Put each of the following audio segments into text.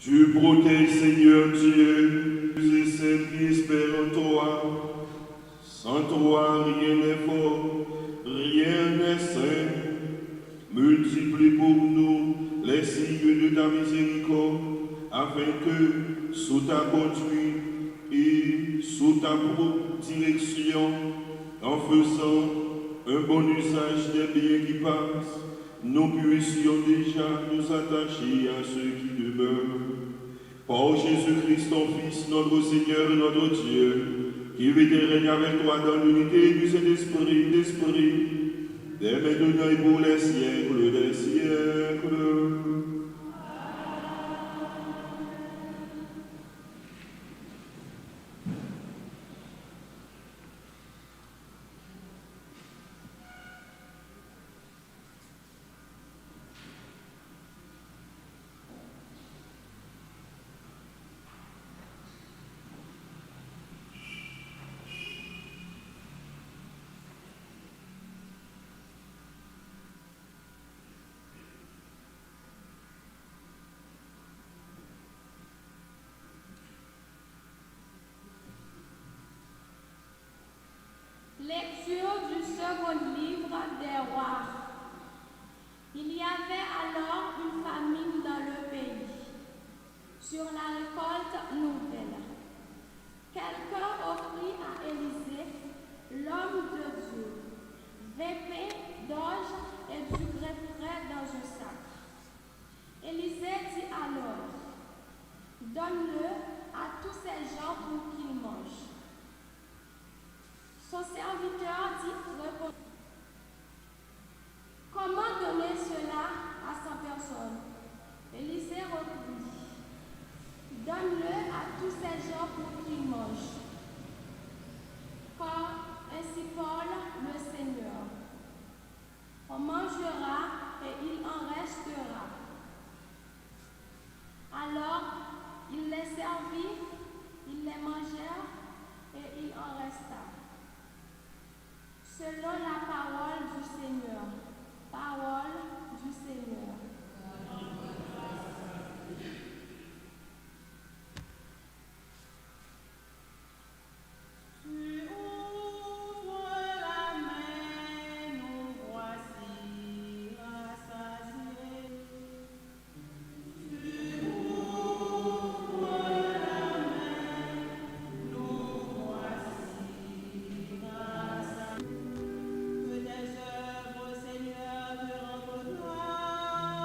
Tu protèges, Seigneur Dieu, et celles qui espèrent en toi. Sans toi, rien n'est fort, rien n'est saint. Multiplie pour nous les signes de ta miséricorde, afin que, sous ta conduite et sous ta direction, en faisant un bon usage des biens qui passent, nous puissions déjà nous attacher à ceux qui demeurent. Par Jésus-Christ, ton Fils, notre Seigneur et notre Dieu, qui vit et règne avec toi dans l'unité du Saint-Esprit, dès maintenant et pour les siècles des siècles. Lecture du second livre des rois. Il y avait alors une famine dans le pays, sur la récolte nouvelle. Quelqu'un offrit à Élisée, l'homme de Dieu, 20 pains d'orge et du grès frais dans un sac. Élisée dit alors, donne-le à tous ces gens pour qu'ils mangent. Son serviteur dit, comment donner cela à 100 personnes? Élisée reprit, donne-le à tous ces gens pour qu'ils mangent. Car ainsi parle le Seigneur. On mangera et il en restera. Alors, il les servit, ils les mangèrent et il en resta. Selon la parole du Seigneur. Parole du Seigneur. Que tes œuvres, Seigneur, me rendent gloire.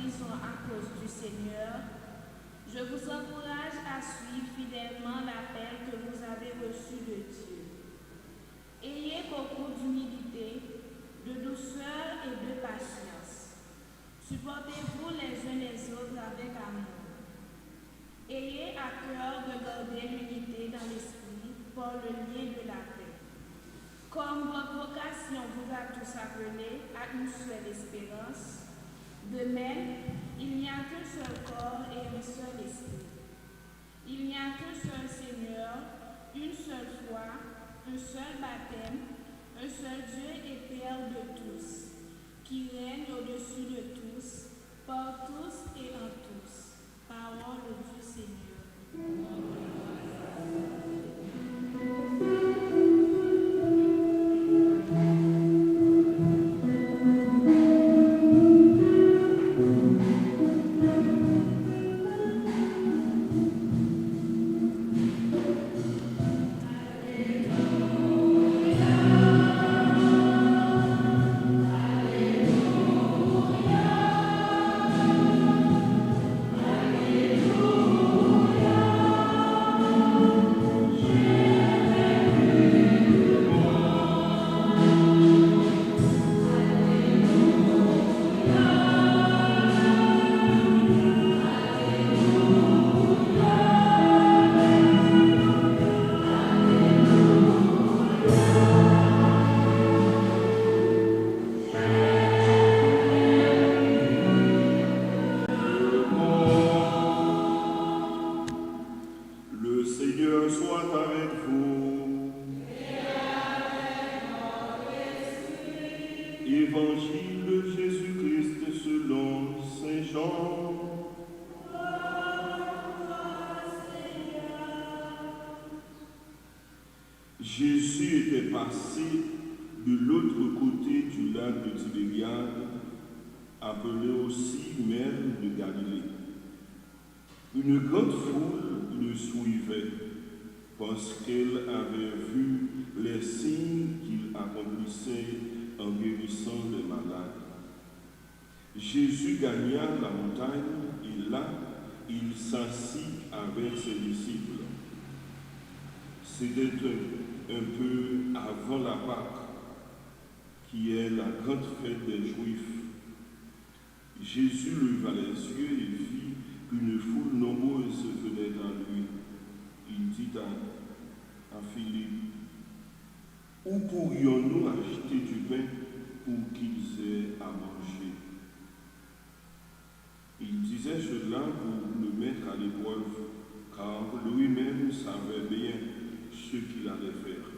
prison à cause du Seigneur, je vous encourage à suivre fidèlement l'appel que vous avez reçu de Dieu. Ayez beaucoup d'humilité, de douceur et de patience. Supportez-vous les uns les autres avec amour. Ayez à cœur de garder l'unité dans l'esprit par le lien de la paix. Comme votre vocation vous a tous appelés à une seule espérance, de même, il n'y a qu'un seul corps et un seul esprit. Il n'y a qu'un seul Seigneur, une seule foi, un seul baptême, un seul Dieu et Père de tous, qui règne au-dessus de tous, par tous et en tous. Parole du Seigneur. Le Seigneur soit avec vous. Évangile de Jésus-Christ selon Saint Jean. Jésus était passé de l'autre côté du lac de Tibériade, appelé aussi mer de Galilée. Une grande foule le suivait parce qu'elle avait vu les signes qu'il accomplissait en guérissant les malades. Jésus gagna la montagne et là, il s'assit avec ses disciples. C'était un peu avant la Pâque, qui est la grande fête des Juifs. Jésus leva les yeux et vit qu'une foule nombreuse venait à lui. Il dit à Philippe, « Où pourrions-nous acheter du pain pour qu'ils aient à manger ?» Il disait cela pour le mettre à l'épreuve, car lui-même savait bien ce qu'il allait faire.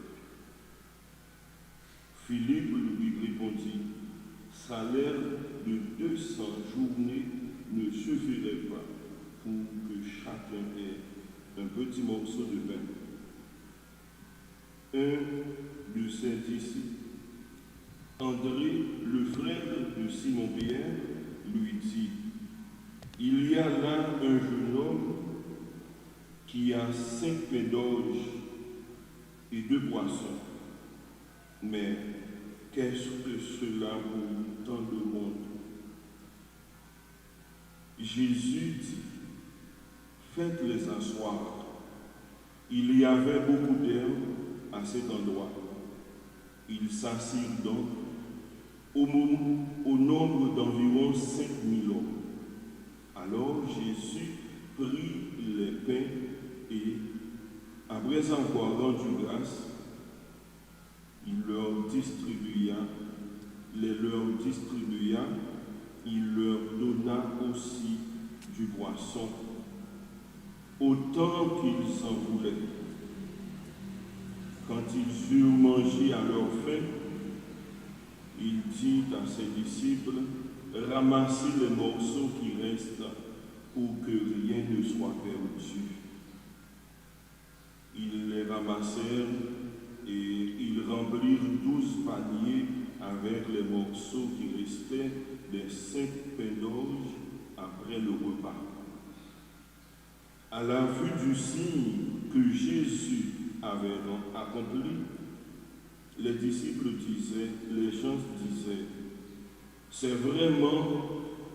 Philippe lui répondit, « Salaire de 200 journées ne suffirait pas pour que chacun ait un petit morceau de pain. » Un de ses disciples, André, le frère de Simon-Pierre, lui dit, « Il y a là un jeune homme qui a 5 pains d'orge et 2 poissons. Mais qu'est-ce que cela pour tant de monde ?» Jésus dit, « Faites-les asseoir. » Il y avait beaucoup d'herbe à cet endroit. Ils s'assirent donc au nombre d'environ 5000 hommes. Alors Jésus prit les pains et, après avoir rendu grâce, il leur distribua, il leur donna aussi du poisson, autant qu'ils en voulaient. Quand ils eurent mangé à leur faim, il dit à ses disciples, « Ramassez les morceaux qui restent pour que rien ne soit perdu. » Ils les ramassèrent et ils remplirent 12 paniers avec les morceaux qui restaient des 5 pains d'orge après le repas. À la vue du signe que Jésus avait accompli, les disciples disaient, les gens disaient, « C'est vraiment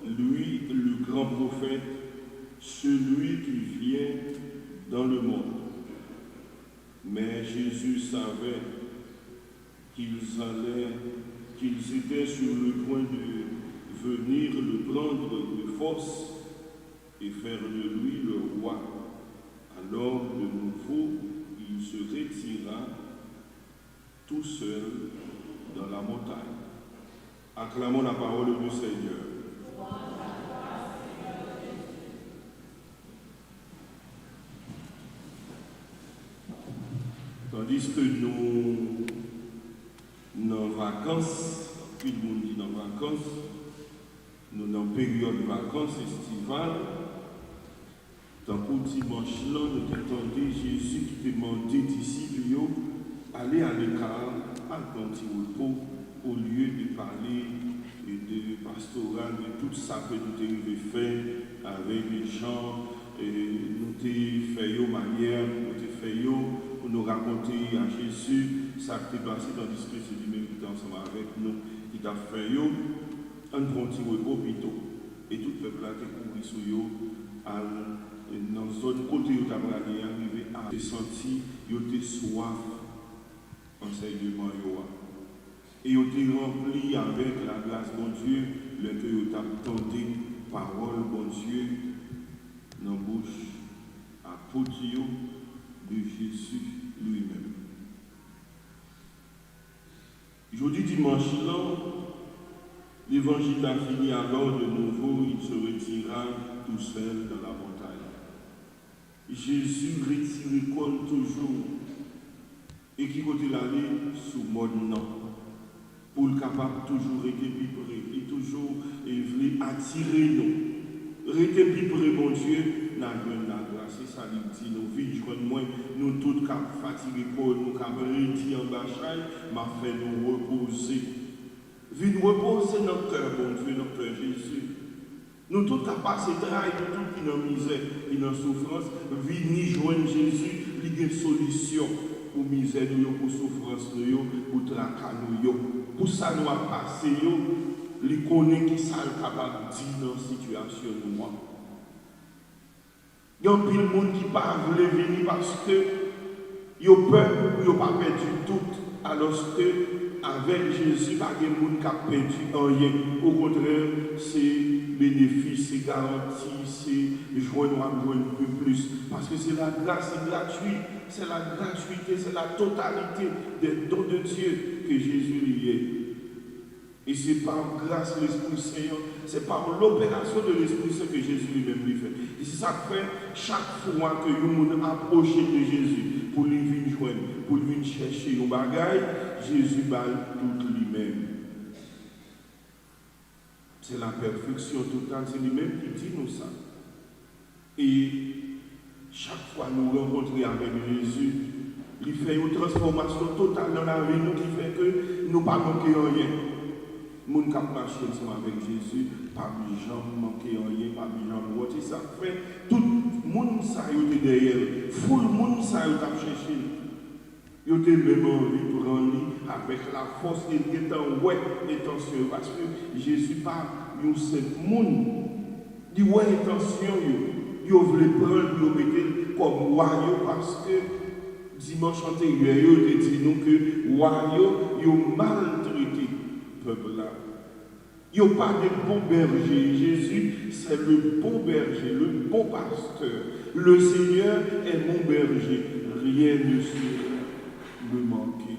lui le grand prophète, celui qui vient dans le monde. Mais Jésus savait qu'ils étaient sur le point de venir le prendre de force et faire de lui le roi. Alors, de nouveau, il se retira tout seul dans la montagne. Acclamons la parole du Seigneur. Tandis que nous, dans vacances, tout le monde dit dans vacances, nous dans période de vacances estivales, dans le dimanche là, nous attendons Jésus qui demandait disciples aller à l'écart, à un petit repos, au lieu de parler de pastoral, de tout ça que nous avons fait avec les gens, nous avons fait de manière, nous avons fait pour nous raconter à Jésus ça qui est passé, tandis que c'est lui-même qui est ensemble avec nous, qui t'a fait un petit repos plutôt. Et tout le peuple a été couru sur eux, dans une zone côté où tu as arrivé à senti, ils ont soif enseignement. Et ils ont été remplis avec la grâce de bon Dieu, le que ils ont entendu parole bon Dieu dans la bouche à Podio de Jésus lui-même. Jeudi dimanche là, l'évangile a fini alors de nouveau, il se retira tout seul dans la montagne. Jésus retire comme toujours et qui côté l'aller sous mode non pour le capable toujours être pipré et toujours voulait attirer nous. Rester pipré mon Dieu, n'a la grâce, c'est ça lui dit, nous vivons moins, nous tous cap fatigués pour nous cap retirer en bachai, m'a fait nous reposer. Vite reposer notre cœur, mon Dieu, notre cœur Jésus. Nous tous capables de travailler, nous tous qui dans la misère et dans la souffrance, venir joindre Jésus, il y a une solution pour la misère, pour la souffrance, pour le tracas, pour ça nous a passé, il connaît qui ça est capable de dire dans la situation de moi. Il y a un pile monde qui ne veut pas venir parce que ils ont peur, ils n'ont pas perdu tout, alors que avec Jésus, il n'y a pas de monde qui a perdu rien. Au contraire, c'est bénéfice, c'est garantie, c'est joindre un peu plus. Parce que c'est la grâce, c'est gratuit, c'est la gratuité, c'est la totalité des dons de Dieu que Jésus y est. Et c'est par grâce de l'Esprit Saint, c'est par l'opération de l'Esprit Saint que Jésus lui-même lui fait. Et c'est ça que fait chaque fois que nous approchons de Jésus pour lui venir joindre, pour lui venir chercher nos bagailles, Jésus balle tout lui-même. C'est la perfection totale, c'est lui-même qui dit nous ça. Et chaque fois que nous rencontrons avec Jésus, il fait une transformation totale dans la vie, nous qui fait que nous ne pas manquer rien. Mon cap marché avec Jésus, pas besoin de manquer rien, pas besoin de voter. Ça fait tout le monde ça est derrière. Tout le monde ça est cherché. Il a même envie de prendre avec la force qu'il est en ouais intention. Parce que Jésus parle, il sait le monde. Il ouais intention. Il voulait prendre, il mettre comme royaume parce que dimanche antérieur, il a dit nous que royaume, il a maltraité. Peuple là. Il n'y a pas de bon berger. Jésus, c'est le bon berger, le bon pasteur. Le Seigneur est mon berger. Rien ne sera me manquer.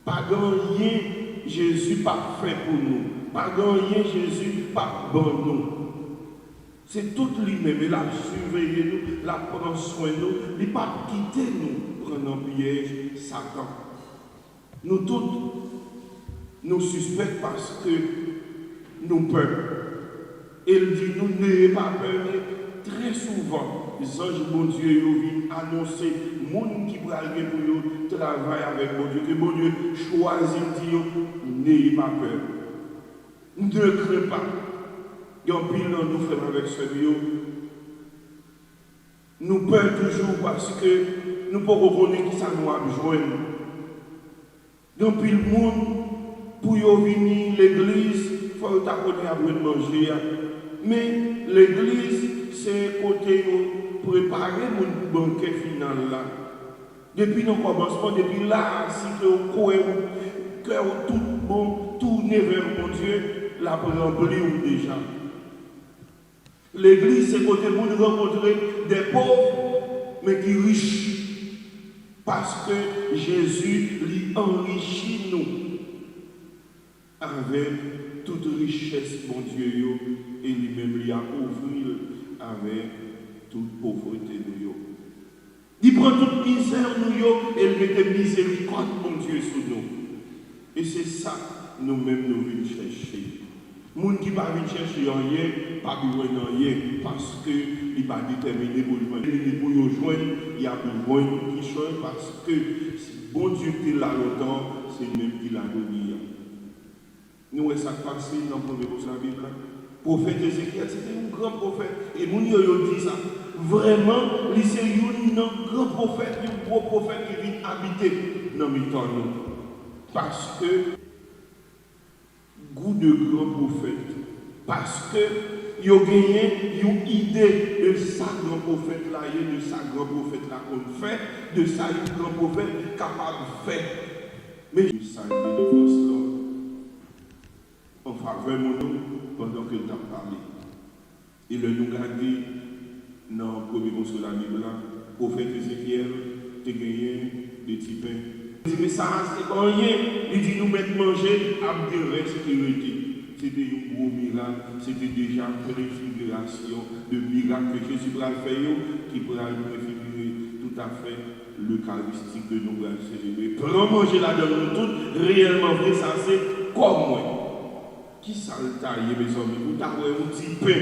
Pas de rien, Jésus pas fait pour nous. Pas de rien, Jésus pas bon nous. C'est tout lui-même. Il a surveillé nous, il a pris soin de nous. Il n'a pas quitté nous, prendre un piège, Satan. Nous tous, nous suspectons parce que nous peur. Il dit, nous n'ayez pas peur. Très souvent, les anges, bon Dieu, viennent annoncer les gens qui prennent pour travailler avec bon Dieu, que bon Dieu choisit de dire, n'ayez pas peur. Ne craignez pas. Il y a un pile dans nous frères avec ce Dieu. Nous peur toujours parce que nous ne pouvons pas reconnaître qui ça nous a besoin. Il y a un pile de monde. Pour venir à l'église, il faut t'apporter à manger. Mais l'église, c'est côté où préparer mon banquet final là. Depuis nos commencements, depuis là, si le cœur tout bon, tourné vers mon Dieu, la rempli ou déjà. L'église, c'est côté pour nous rencontrer des pauvres, mais qui riches. Parce que Jésus lui enrichit nous avec toute richesse, mon Dieu, et lui-même lui a offert avec toute pauvreté. Il prend toute misère, nous, et il met des miséricordes, mon Dieu, sur nous. Et c'est ça, nous-mêmes, nous venons chercher. Les gens qui ne viennent pas chercher rien, pas besoin de rien, parce qu'il n'est pas déterminé pour le joindre. Pour le joindre, il y a besoin de quelque chose, parce que si bon Dieu est là longtemps, c'est lui-même qui l'a donné. Nous, ça passe dans le premier de la Bible. Le prophète Ézéchiel, c'était un grand prophète. Et mon Dieu dit ça. Vraiment, c'est un grand prophète, un gros prophète qui vient habiter dans le temps. Parce que goût de grand prophète, parce que il a gagné une idée de ça grand prophète là, de ça grand prophète là qu'on fait, de ça grand prophète capable de faire. Mais ça a été défense là, en faveur de nous pendant que nous avons parlé. Et le nous garder dans le premier mot sur la Bible là, prophète Ézéchiel, tu as gagné des petits pains. Il dit, mais ça, c'est pas rien. Il dit, nous mettre manger à des sécurité. C'était un gros miracle. C'était déjà une préfiguration de miracle que Jésus va faire, qui pourra préfigurer tout à fait l'Eucharistie que nous allons célébrer. Prends manger là-dedans, nous tous, réellement vrai, ça c'est comme moi. Qui ça le taille, mes amis? Vous avez un petit pain.